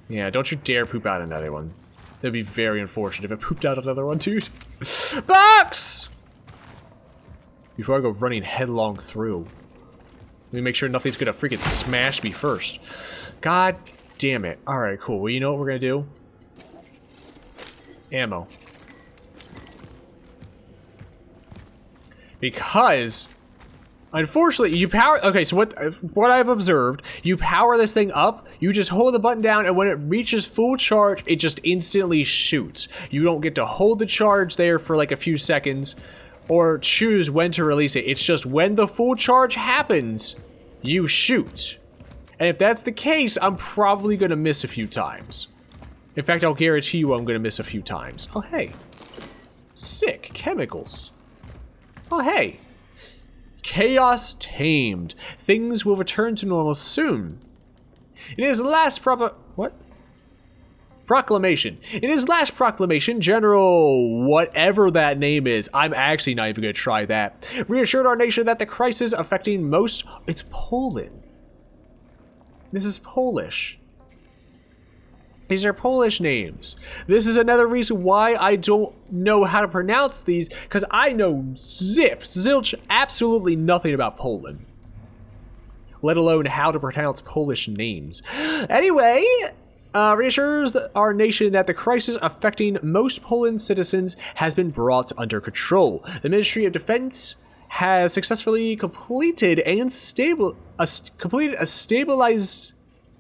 Yeah, don't you dare poop out another one. That'd be very unfortunate if it pooped out another one, dude. Box! Before I go running headlong through. Let me make sure nothing's gonna freaking smash me first. God damn it. Alright, cool. Well, you know what we're gonna do? Ammo. Because, unfortunately, you power... Okay, so what I've observed, you power this thing up, you just hold the button down, and when it reaches full charge, it just instantly shoots. You don't get to hold the charge there for like a few seconds, or choose when to release it. It's just when the full charge happens, you shoot. And if that's the case, I'm probably going to miss a few times. In fact, I'll guarantee you I'm going to miss a few times. Oh, hey. Sick. Chemicals. Oh, hey. Chaos tamed. Things will return to normal soon. In his last proclamation. In his last proclamation, General whatever that name is, I'm actually not even going to try that, reassured our nation that the crisis affecting most... It's Poland. This is Polish. These are Polish names. This is another reason why I don't know how to pronounce these, because I know zilch, absolutely nothing about Poland. Let alone how to pronounce Polish names. Anyway, reassures our nation that the crisis affecting most Poland citizens has been brought under control. The Ministry of Defense has successfully completed a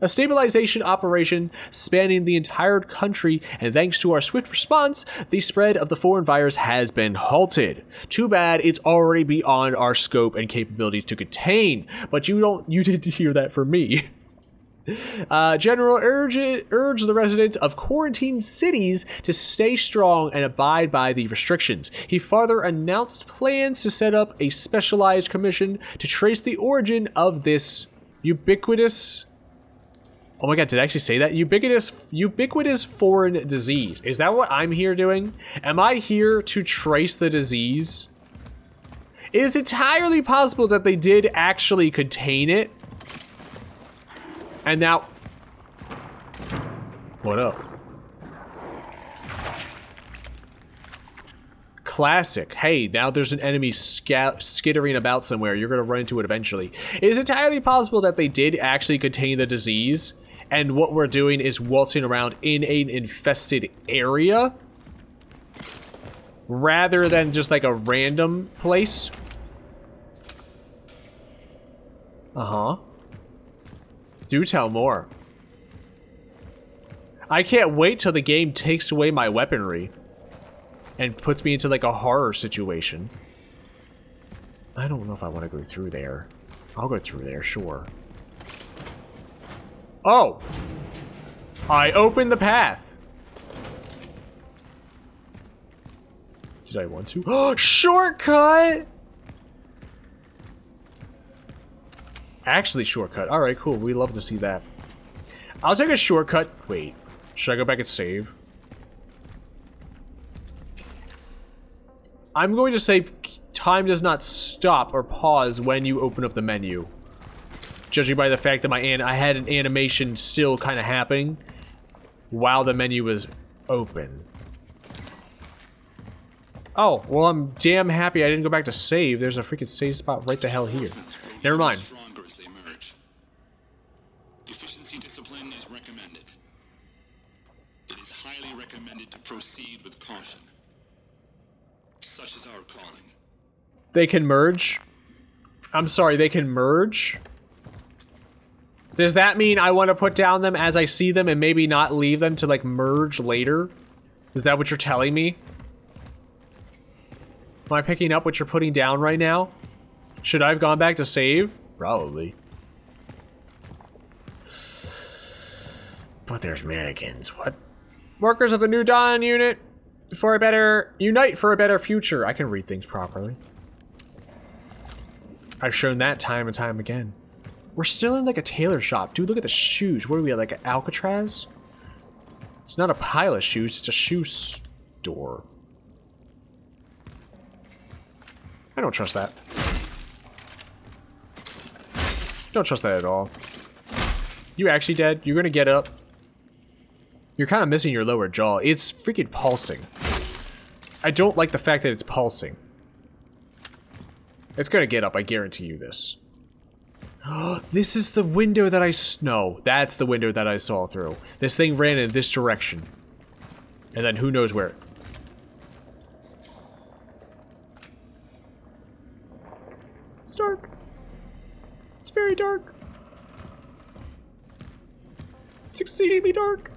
stabilization operation spanning the entire country, and thanks to our swift response, the spread of the foreign virus has been halted. Too bad it's already beyond our scope and capabilities to contain, but you didn't hear that from me. General urge the residents of quarantined cities to stay strong and abide by the restrictions. He further announced plans to set up a specialized commission to trace the origin of this ubiquitous... Oh my god, did I actually say that? Ubiquitous foreign disease. Is that what I'm here doing? Am I here to trace the disease? It is entirely possible that they did actually contain it. And now... What up? Classic. Hey, now there's an enemy skittering about somewhere. You're going to run into it eventually. It is entirely possible that they did actually contain the disease, and what we're doing is waltzing around in an infested area rather than just like a random place. Uh-huh. Do tell more. I can't wait till the game takes away my weaponry and puts me into like a horror situation. I don't know if I want to go through there. I'll go through there, sure. Oh! I opened the path. Did I want to? Oh, shortcut! Actually, shortcut. Alright, cool. We love to see that. I'll take a shortcut. Wait. Should I go back and save? I'm going to say time does not stop or pause when you open up the menu. Judging by the fact that I had an animation still kind of happening while the menu was open. Oh, well, I'm damn happy I didn't go back to save. There's a freaking save spot right the hell here. Never mind. Stronger as they merge. Efficiency discipline is recommended. It is highly recommended to proceed with caution. Such is our calling. They can merge? I'm sorry, they can merge? Does that mean I want to put down them as I see them and maybe not leave them to like merge later? Is that what you're telling me? Am I picking up what you're putting down right now? Should I have gone back to save? Probably. But there's mannequins. What? Workers of the New Dawn unit for a better... Unite for a better future. I can read things properly. I've shown that time and time again. We're still in like a tailor shop. Dude, look at the shoes. What are we at, like an Alcatraz? It's not a pile of shoes. It's a shoe store. I don't trust that. Don't trust that at all. You actually dead? You're gonna get up. You're kind of missing your lower jaw. It's freaking pulsing. I don't like the fact that it's pulsing. It's gonna get up, I guarantee you this. This is the window that no, that's the window that I saw through. This thing ran in this direction. And then who knows where. It's dark. It's very dark. It's exceedingly dark.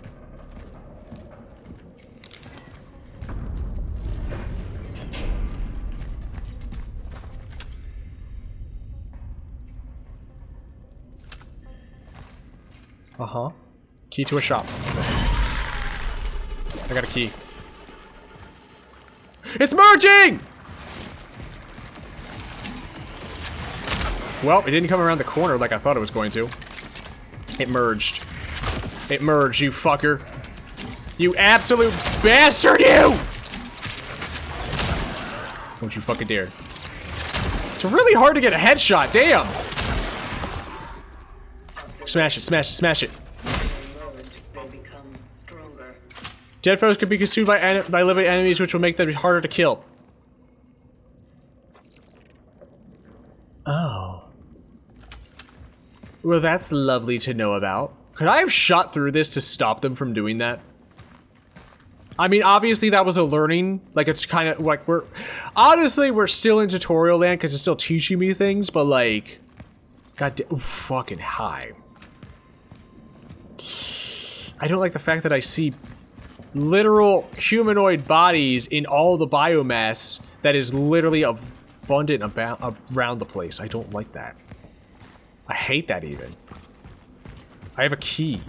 Uh-huh. Key to a shop. I got a key. It's merging! Well, it didn't come around the corner like I thought it was going to. It merged. It merged, you fucker. You absolute bastard, you! Don't you fucking dare. It's really hard to get a headshot, damn! Smash it, smash it, smash it. Dead foes could be consumed by living enemies, which will make them harder to kill. Oh. Well, that's lovely to know about. Could I have shot through this to stop them from doing that? I mean, obviously that was a learning. Like, it's kind of like honestly, we're still in tutorial land because it's still teaching me things, but like, goddamn, fucking high. I don't like the fact that I see literal humanoid bodies in all the biomass that is literally abundant around the place. I don't like that. I hate that even. I have a key.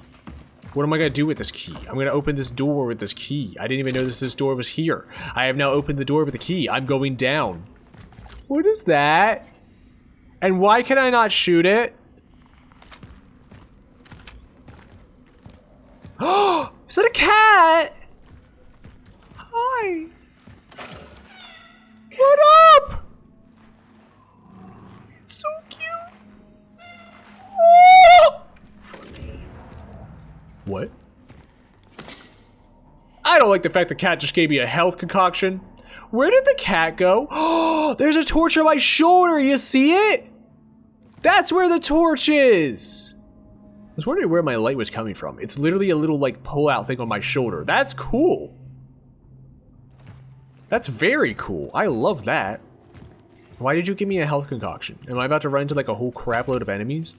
What am I going to do with this key? I'm going to open this door with this key. I didn't even notice this door was here. I have now opened the door with the key. I'm going down. What is that? And why can I not shoot it? Oh, is that a cat? Hi. What up? It's so cute. Oh! What? I don't like the fact the cat just gave me a health concoction. Where did the cat go? Oh, there's a torch on my shoulder. You see it? That's where the torch is. I was wondering where my light was coming from. It's literally a little, like, pull-out thing on my shoulder. That's cool. That's very cool. I love that. Why did you give me a health concoction? Am I about to run into, like, a whole crapload of enemies?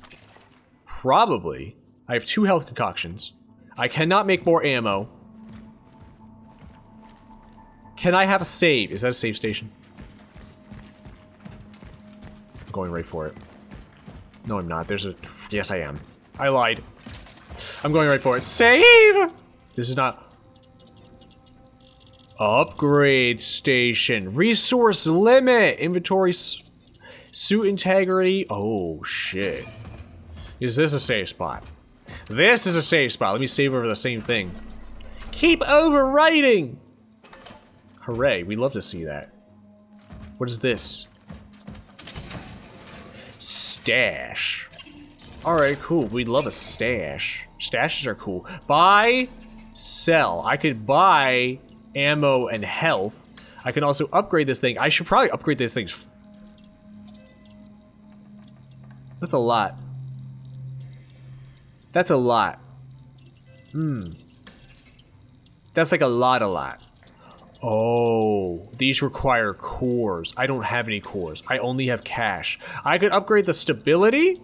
Probably. I have 2 health concoctions. I cannot make more ammo. Can I have a save? Is that a save station? I'm going right for it. No, I'm not. There's a... Yes, I am. I lied. I'm going right for it. Save! This is not... Upgrade station. Resource limit. Inventory. Suit integrity. Oh, shit. Is this a safe spot? This is a safe spot. Let me save over the same thing. Keep overwriting! Hooray. We love to see that. What is this? Stash. Alright, cool. We'd love a stash. Stashes are cool. Buy, sell. I could buy ammo and health. I can also upgrade this thing. I should probably upgrade this thing. That's a lot. That's a lot. That's like a lot. Oh, these require cores. I don't have any cores. I only have cash. I could upgrade the stability.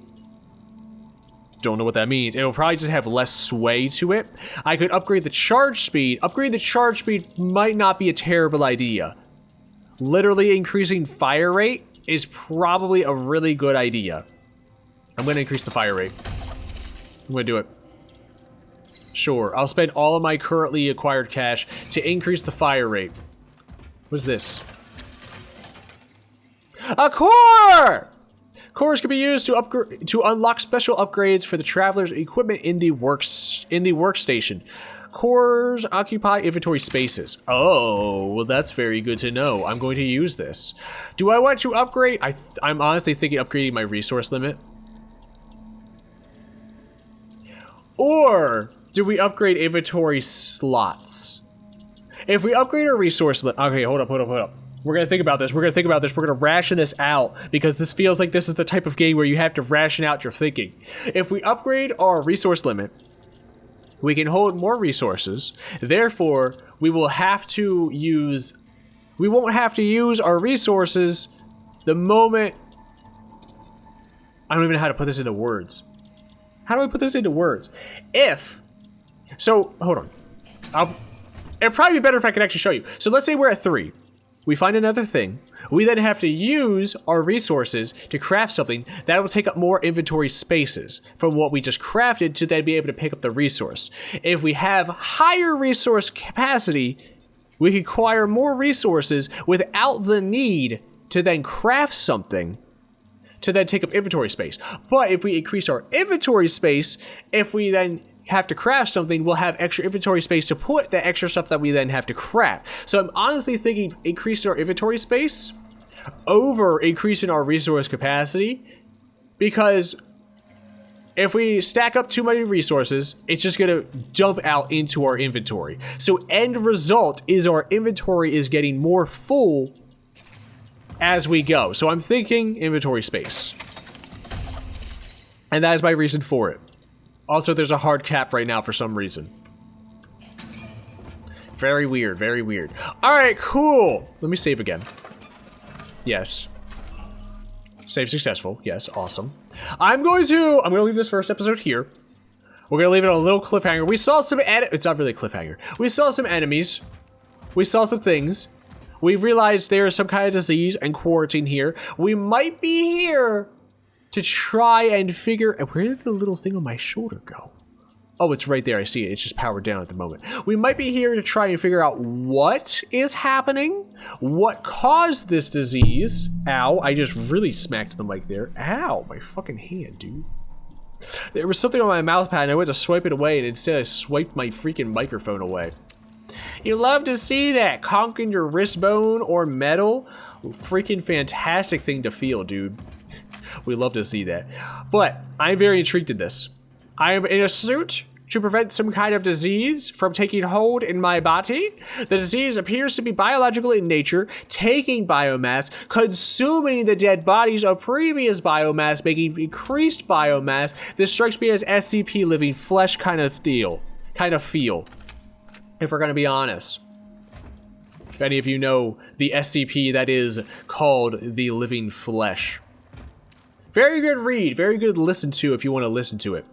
Don't know what that means. It'll probably just have less sway to it. I could upgrade the charge speed. Upgrade the charge speed might not be a terrible idea. Literally increasing fire rate is probably a really good idea. I'm going to increase the fire rate. I'm going to do it. Sure, I'll spend all of my currently acquired cash to increase the fire rate. What's this? A core! Cores can be used to unlock special upgrades for the traveler's equipment in the workstation. Cores occupy inventory spaces. Oh, well that's very good to know. I'm going to use this. Do I want to upgrade? I'm honestly thinking upgrading my resource limit. Or do we upgrade inventory slots? If we upgrade our resource limit, okay, hold up. We're gonna think about this. We're gonna ration this out because this feels like this is the type of game where you have to ration out your thinking. If we upgrade our resource limit, we can hold more resources. Therefore, we won't have to use our resources the moment. I don't even know how to put this into words. How do I put this into words? So, hold on. It'd probably be better if I could actually show you. So let's say we're at 3. We find another thing. We then have to use our resources to craft something that will take up more inventory spaces from what we just crafted to then be able to pick up the resource. If we have higher resource capacity, we can acquire more resources without the need to then craft something to then take up inventory space. But if we increase our inventory space, if we then have to craft something, we'll have extra inventory space to put the extra stuff that we then have to craft. So I'm honestly thinking increasing our inventory space over increasing our resource capacity, because if we stack up too many resources, it's just gonna dump out into our inventory. So end result is our inventory is getting more full as we go. So I'm thinking inventory space. And that is my reason for it. Also, there's a hard cap right now for some reason. Very weird, very weird. Alright, cool. Let me save again. Yes. Save successful. Yes, awesome. I'm gonna leave this first episode here. We're gonna leave it on a little cliffhanger. We saw some it's not really a cliffhanger. We saw some enemies. We saw some things. We realized there's some kind of disease and quarantine here. We might be here to try and figure... Where did the little thing on my shoulder go? Oh, it's right there. I see it. It's just powered down at the moment. We might be here to try and figure out what is happening, what caused this disease. Ow, I just really smacked the mic there. Ow, my fucking hand, dude. There was something on my mouse pad and I went to swipe it away, and instead I swiped my freaking microphone away. You love to see that. Conking your wrist bone or metal. Freaking fantastic thing to feel, dude. We love to see that. But I'm very intrigued in this. I am in a suit to prevent some kind of disease from taking hold in my body. The disease appears to be biological in nature, taking biomass, consuming the dead bodies of previous biomass, making increased biomass. This strikes me as SCP living flesh kind of feel, if we're going to be honest. If any of you know the SCP that is called the living flesh. Very good read, very good listen to if you want to listen to it.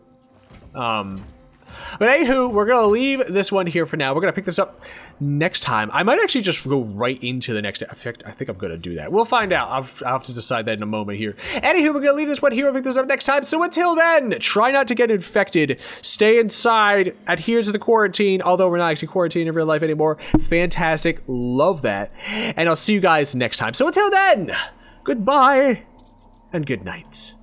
But anywho, we're going to leave this one here for now. We're going to pick this up next time. I might actually just go right into the next effect. I think I'm going to do that. We'll find out. I'll have to decide that in a moment here. Anywho, we're going to leave this one here. We'll pick this up next time. So until then, try not to get infected. Stay inside. Adhere to the quarantine, although we're not actually quarantined in real life anymore. Fantastic. Love that. And I'll see you guys next time. So until then, goodbye and good night.